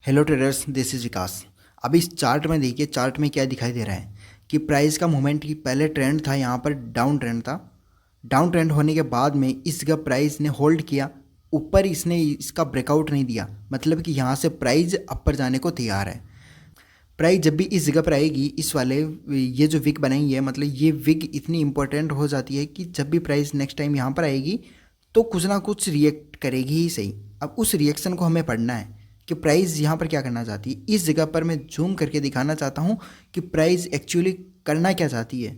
Hello traders, this is विकास। अब इस chart में देखिए, चार्ट में क्या दिखाई दे रहा है कि प्राइस का मूवमेंट की पहले ट्रेंड था, यहाँ पर डाउन ट्रेंड था। डाउन ट्रेंड होने के बाद में इस जगह प्राइस ने होल्ड किया, ऊपर इसने इसका ब्रेकआउट नहीं दिया, मतलब कि यहाँ से प्राइस अपर जाने को तैयार है। प्राइस जब भी इस जगह पर आएगी, इस वाले ये जो विग बनाई है, मतलब ये विग इतनी इंपॉर्टेंट हो जाती है कि जब भी प्राइस नेक्स्ट टाइम यहाँ पर आएगी तो कुछ ना कुछ रिएक्ट करेगी ही सही। अब उस रिएक्शन को हमें पढ़ना है कि प्राइस यहाँ पर क्या करना चाहती है। इस जगह पर मैं जूम करके दिखाना चाहता हूँ कि प्राइस एक्चुअली करना क्या चाहती है।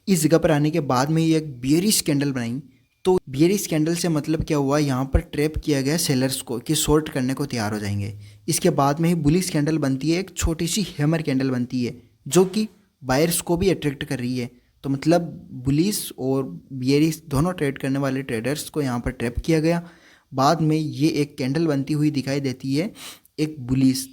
इस जगह पर आने के बाद में ये एक बियरिश कैंडल बनाई, तो बियरिश कैंडल से मतलब क्या हुआ, यहाँ पर ट्रैप किया गया सेलर्स को कि शॉर्ट करने को तैयार हो जाएंगे। इसके बाद में ही बुलिश कैंडल बनती है, एक छोटी सी हैमर कैंडल बनती है जो कि बायर्स को भी अट्रैक्ट कर रही है। तो मतलब बुलिश और बियरिश दोनों ट्रेड करने वाले ट्रेडर्स को यहाँ पर ट्रैप किया गया। बाद में ये एक कैंडल बनती हुई दिखाई देती है, एक बुलिश।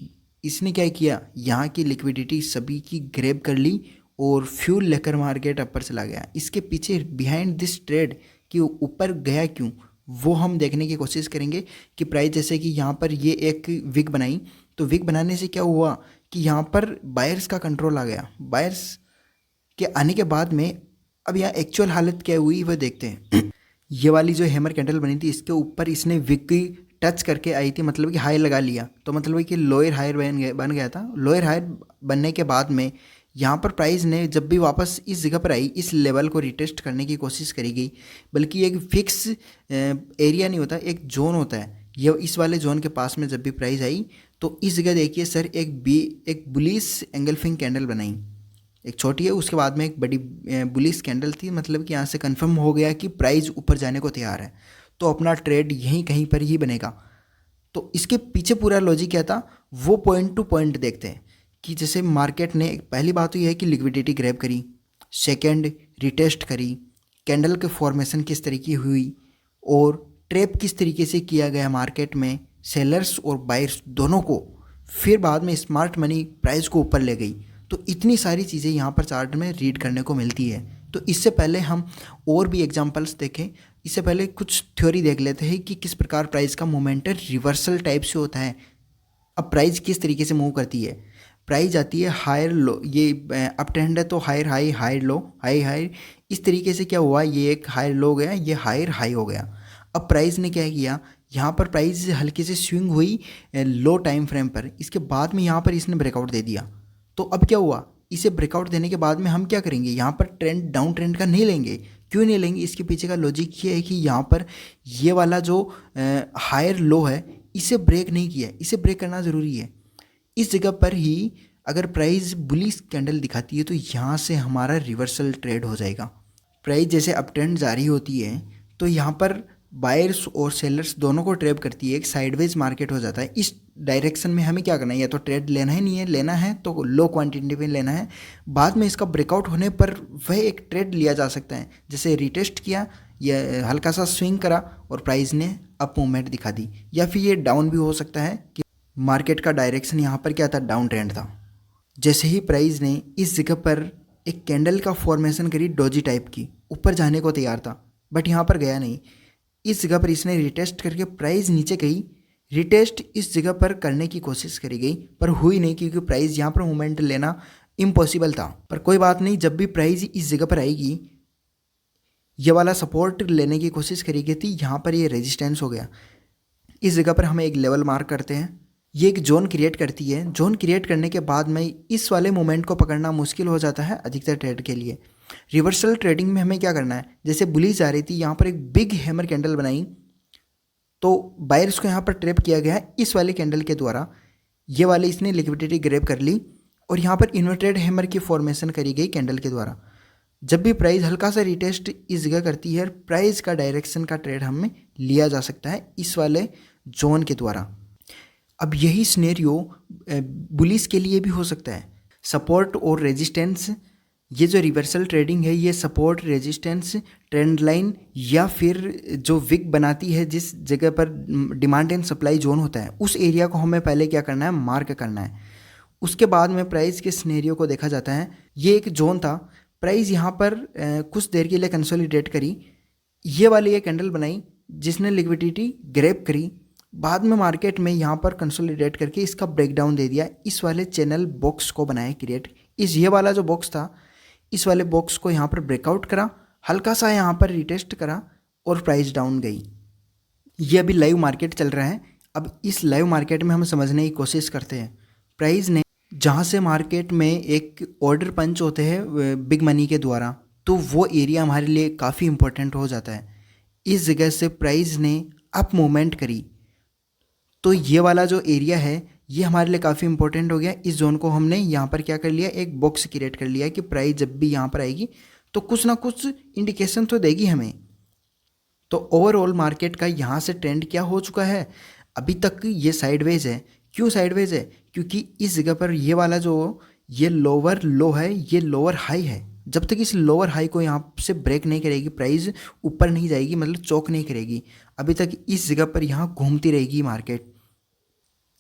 इसने क्या किया, यहाँ की लिक्विडिटी सभी की ग्रैब कर ली और फ्यूल लेकर मार्केट अपर चला गया। इसके पीछे बिहाइंड दिस ट्रेड कि ऊपर गया क्यों, वो हम देखने की कोशिश करेंगे कि प्राइस जैसे कि यहाँ पर ये एक विग बनाई, तो विग बनाने से क्या हुआ कि यहाँ पर बायर्स का कंट्रोल आ गया। बायर्स के आने के बाद में अब यहाँ एक्चुअल हालत क्या हुई वो देखते हैं। ये वाली जो हैमर कैंडल बनी थी, इसके ऊपर इसने विग की टच करके आई थी, मतलब कि हाई लगा लिया, तो मतलब कि लोअर हायर बन गया था। लोअर हायर बनने के बाद में यहाँ पर प्राइस ने जब भी वापस इस जगह पर आई, इस लेवल को रिटेस्ट करने की कोशिश करी गई, बल्कि एक फिक्स एरिया नहीं होता, एक जोन होता है। ये इस वाले जोन के पास में जब भी प्राइस आई तो इस जगह देखिए सर, एक बुलिश एंगल्फिंग कैंडल बनाई, एक छोटी है, उसके बाद में एक बड़ी बुलिश कैंडल थी, मतलब कि यहाँ से कंफर्म हो गया कि प्राइस ऊपर जाने को तैयार है, तो अपना ट्रेड यहीं कहीं पर ही बनेगा। तो इसके पीछे पूरा लॉजिक क्या था वो पॉइंट टू पॉइंट देखते हैं कि जैसे मार्केट ने पहली बात तो यह है कि लिक्विडिटी ग्रैब करी, सेकंड रिटेस्ट करी, कैंडल के फॉर्मेशन किस तरीके हुई और ट्रैप किस तरीके से किया गया मार्केट में सेलर्स और बायर्स दोनों को, फिर बाद में स्मार्ट मनी प्राइस को ऊपर ले गई। तो इतनी सारी चीज़ें यहाँ पर चार्ट में रीड करने को मिलती है। तो इससे पहले हम और भी एग्जांपल्स देखें, इससे पहले कुछ थ्योरी देख लेते हैं कि किस प्रकार प्राइस का मोमेंटम रिवर्सल टाइप से होता है। अब प्राइस किस तरीके से मूव करती है, प्राइस जाती है हायर लो, ये अप ट्रेंड है तो higher high, higher low, high high, इस तरीके से क्या हुआ, ये एक हायर लो गया, ये हायर हाई हो गया। अब प्राइस ने क्या किया, यहाँ पर प्राइस हल्के से स्विंग हुई लो टाइम फ्रेम पर, इसके बाद में यहाँ पर इसने ब्रेकआउट दे दिया। तो अब क्या हुआ, इसे ब्रेकआउट देने के बाद में हम क्या करेंगे, यहाँ पर ट्रेंड डाउन ट्रेंड का नहीं लेंगे। क्यों नहीं लेंगे, इसके पीछे का लॉजिक ये है कि यहाँ पर ये वाला जो हायर लो है इसे ब्रेक नहीं किया, इसे ब्रेक करना ज़रूरी है। इस जगह पर ही अगर प्राइस बुलिश कैंडल दिखाती है तो यहाँ से हमारा रिवर्सल ट्रेड हो जाएगा। प्राइस जैसे अप ट्रेंड जारी होती है तो यहाँ पर बायर्स और सेलर्स दोनों को ट्रैप करती है, एक साइडवेज मार्केट हो जाता है। इस डायरेक्शन में हमें क्या करना है, या तो ट्रेड लेना है, नहीं है लेना है तो लो क्वांटिटी में लेना है। बाद में इसका ब्रेकआउट होने पर वह एक ट्रेड लिया जा सकता है, जैसे रिटेस्ट किया या हल्का सा स्विंग करा और प्राइस ने अप मूवमेंट दिखा दी, या फिर ये डाउन भी हो सकता है कि मार्केट का डायरेक्शन यहाँ पर क्या था, डाउन ट्रेंड था। जैसे ही प्राइस ने इस जगह पर एक कैंडल का फॉर्मेशन करी डोजी टाइप की, ऊपर जाने को तैयार था बट यहाँ पर गया नहीं, इस जगह पर इसने रिटेस्ट करके प्राइस नीचे गई, रिटेस्ट इस जगह पर करने की कोशिश करी गई पर हुई नहीं, क्योंकि प्राइस यहाँ पर मूवमेंट लेना इम्पॉसिबल था। पर कोई बात नहीं, जब भी प्राइस इस जगह पर आएगी, ये वाला सपोर्ट लेने की कोशिश करी गई थी, यहाँ पर ये रेजिस्टेंस हो गया। इस जगह पर हमें एक लेवल मार्क करते हैं, ये एक जोन क्रिएट करती है। जोन क्रिएट करने के बाद में इस वाले मोमेंट को पकड़ना मुश्किल हो जाता है अधिकतर ट्रेड के लिए। रिवर्सल ट्रेडिंग में हमें क्या करना है, जैसे बुलिश आ रही थी, यहाँ पर एक बिग हैमर कैंडल बनाई तो बायर्स को यहाँ पर ट्रैप किया गया है इस वाले कैंडल के द्वारा। ये वाले इसने लिक्विडिटी ग्रैब कर ली और यहाँ पर इन्वर्टेड हैमर की फॉर्मेशन करी गई कैंडल के द्वारा। जब भी प्राइस हल्का सा रिटेस्ट इस जगह करती है, प्राइस का डायरेक्शन का ट्रेड हमें लिया जा सकता है इस वाले जोन के द्वारा। अब यही सिनेरियो बुलिश के लिए भी हो सकता है। सपोर्ट और रेजिस्टेंस, ये जो रिवर्सल ट्रेडिंग है, ये सपोर्ट, रेजिस्टेंस, ट्रेंड लाइन या फिर जो विग बनाती है, जिस जगह पर डिमांड एंड सप्लाई जोन होता है, उस एरिया को हमें पहले क्या करना है, मार्क करना है। उसके बाद में प्राइस के सिनेरियो को देखा जाता है। ये एक जोन था, प्राइस यहाँ पर कुछ देर के लिए कंसोलिडेट करी, ये वाली ये कैंडल बनाई जिसने लिक्विडिटी ग्रैब करी, बाद में मार्केट में यहाँ पर कंसोलिडेट करके इसका ब्रेकडाउन दे दिया, इस वाले चैनल बॉक्स को बनाया क्रिएट, इस ये वाला जो बॉक्स था इस वाले बॉक्स को यहाँ पर ब्रेकआउट करा, हल्का सा यहाँ पर रिटेस्ट करा और प्राइस डाउन गई। ये अभी लाइव मार्केट चल रहा है। अब इस लाइव मार्केट में हम समझने की कोशिश करते हैं प्राइस ने जहाँ से मार्केट में एक ऑर्डर पंच होते हैं बिग मनी के द्वारा, तो वो एरिया हमारे लिए काफ़ी इंपॉर्टेंट हो जाता है। इस जगह से प्राइस ने अप मूवमेंट करी तो ये वाला जो एरिया है ये हमारे लिए काफ़ी इंपॉर्टेंट हो गया। इस जोन को हमने यहाँ पर क्या कर लिया, एक बॉक्स क्रिएट कर लिया कि प्राइस जब भी यहाँ पर आएगी तो कुछ ना कुछ इंडिकेशन तो देगी हमें। तो ओवरऑल मार्केट का यहाँ से ट्रेंड क्या हो चुका है, अभी तक ये साइडवेज है। क्यों साइडवेज है? क्योंकि इस जगह पर ये वाला जो ये लोअर लो है ये लोअर हाई है। जब तक इस लोअर हाई को यहाँ से ब्रेक नहीं करेगी प्राइस ऊपर नहीं जाएगी, मतलब चौक नहीं करेगी। अभी तक इस जगह पर यहाँ घूमती रहेगी मार्केट।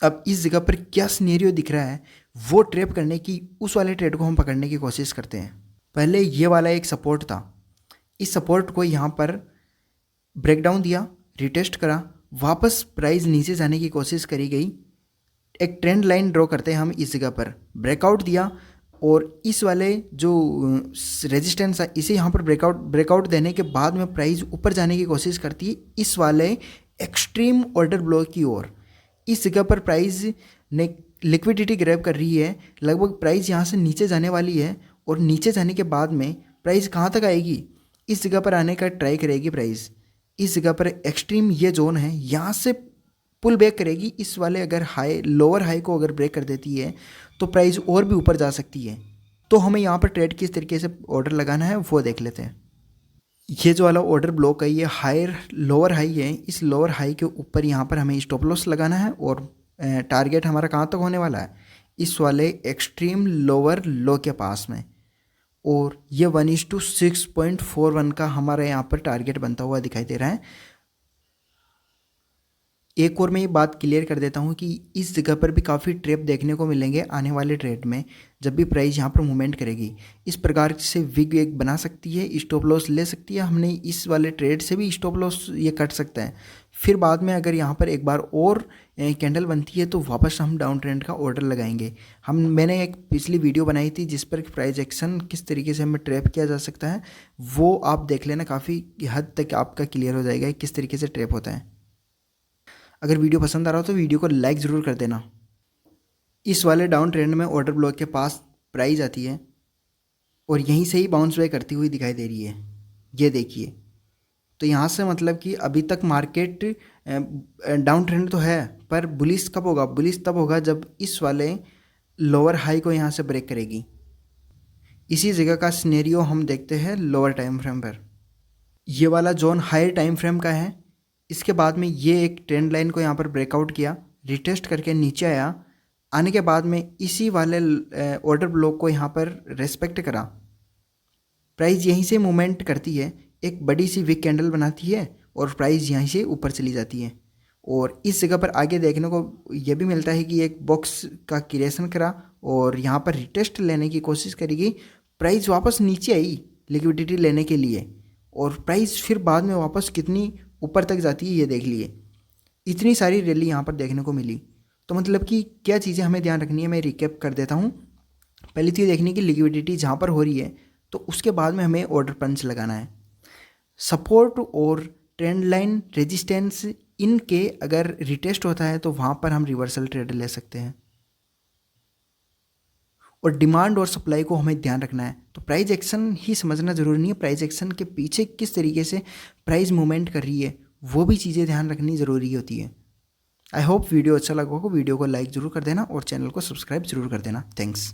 अब इस जगह पर क्या सिनेरियो दिख रहा है वो ट्रेप करने की, उस वाले ट्रेड को हम पकड़ने की कोशिश करते हैं। पहले ये वाला एक सपोर्ट था, इस सपोर्ट को यहाँ पर ब्रेकडाउन दिया, रिटेस्ट करा, वापस प्राइस नीचे जाने की कोशिश करी गई। एक ट्रेंड लाइन ड्रॉ करते हैं हम, इस जगह पर ब्रेकआउट दिया और इस वाले जो रेजिस्टेंस है इसे यहाँ पर ब्रेकआउट देने के बाद में प्राइस ऊपर जाने की कोशिश करती है इस वाले एक्सट्रीम ऑर्डर ब्लॉक की ओर। इस जगह पर प्राइस ने लिक्विडिटी ग्रैब कर रही है, लगभग प्राइस यहाँ से नीचे जाने वाली है और नीचे जाने के बाद में प्राइस कहाँ तक आएगी, इस जगह पर आने का ट्राई करेगी प्राइस। इस जगह पर एक्सट्रीम ये जोन है, यहाँ से पुल बैक करेगी। इस वाले अगर हाई लोअर हाई को अगर ब्रेक कर देती है तो प्राइस और भी ऊपर जा सकती है। तो हमें यहाँ पर ट्रेड किस तरीके से ऑर्डर लगाना है वो देख लेते हैं। ये जो वाला ऑर्डर ब्लॉक है ये हायर लोअर हाई है, इस लोअर हाई के ऊपर यहाँ पर हमें स्टॉप लॉस लगाना है और टारगेट हमारा कहाँ तक होने वाला है, इस वाले एक्सट्रीम लोअर लो के पास में। और ये 1:6.41 का हमारा यहाँ पर टारगेट बनता हुआ दिखाई दे रहा है। एक और मैं ये बात क्लियर कर देता हूँ कि इस जगह पर भी काफ़ी ट्रैप देखने को मिलेंगे आने वाले ट्रेड में। जब भी प्राइस यहाँ पर मूवमेंट करेगी इस प्रकार से विग एक बना सकती है, स्टॉप लॉस ले सकती है। हमने इस वाले ट्रेड से भी स्टॉप लॉस ये कट सकता है। फिर बाद में अगर यहाँ पर एक बार और कैंडल बनती है तो वापस हम डाउन ट्रेंड का ऑर्डर लगाएंगे। मैंने एक पिछली वीडियो बनाई थी जिस पर प्राइस एक्शन किस तरीके से हमें ट्रैप किया जा सकता है, वो आप देख लेना, काफ़ी हद तक आपका क्लियर हो जाएगा किस तरीके से ट्रैप होता है। अगर वीडियो पसंद आ रहा हो तो वीडियो को लाइक ज़रूर कर देना। इस वाले डाउन ट्रेंड में ऑर्डर ब्लॉक के पास प्राइस आती है और यहीं से ही बाउंस बैक करती हुई दिखाई दे रही है, ये देखिए। तो यहाँ से मतलब कि अभी तक मार्केट डाउन ट्रेंड तो है, पर बुलिश कब होगा, बुलिश तब होगा जब इस वाले लोअर हाई को यहाँ से ब्रेक करेगी। इसी जगह का सिनेरियो हम देखते हैं लोअर टाइम फ्रेम पर। ये वाला जोन हायर टाइम फ्रेम का है। इसके बाद में ये एक ट्रेंड लाइन को यहाँ पर ब्रेकआउट किया, रिटेस्ट करके नीचे आया, आने के बाद में इसी वाले ऑर्डर ब्लॉक को यहाँ पर रेस्पेक्ट करा। प्राइस यहीं से मूवमेंट करती है, एक बड़ी सी विक कैंडल बनाती है और प्राइस यहीं से ऊपर चली जाती है। और इस जगह पर आगे देखने को ये भी मिलता है कि एक बॉक्स का क्रिएशन करा और यहाँ पर रिटेस्ट लेने की कोशिश करेगी। प्राइस वापस नीचे आई लिक्विडिटी लेने के लिए और प्राइस फिर बाद में वापस कितनी ऊपर तक जाती है ये देख लिए। इतनी सारी रैली यहाँ पर देखने को मिली। तो मतलब कि क्या चीज़ें हमें ध्यान रखनी है, मैं रिकैप कर देता हूँ। पहली चीज़ देखनी कि लिक्विडिटी जहाँ पर हो रही है तो उसके बाद में हमें ऑर्डर पंच लगाना है। सपोर्ट और ट्रेंड लाइन रेजिस्टेंस इनके अगर रिटेस्ट होता है तो वहाँ पर हम रिवर्सल ट्रेड ले सकते हैं। और डिमांड और सप्लाई को हमें ध्यान रखना है। तो प्राइस एक्शन ही समझना ज़रूरी नहीं है, प्राइस एक्शन के पीछे किस तरीके से प्राइस मूवमेंट कर रही है वो भी चीज़ें ध्यान रखनी ज़रूरी होती है। आई होप वीडियो अच्छा लगा हो, वीडियो को लाइक ज़रूर कर देना और चैनल को सब्सक्राइब ज़रूर कर देना। थैंक्स।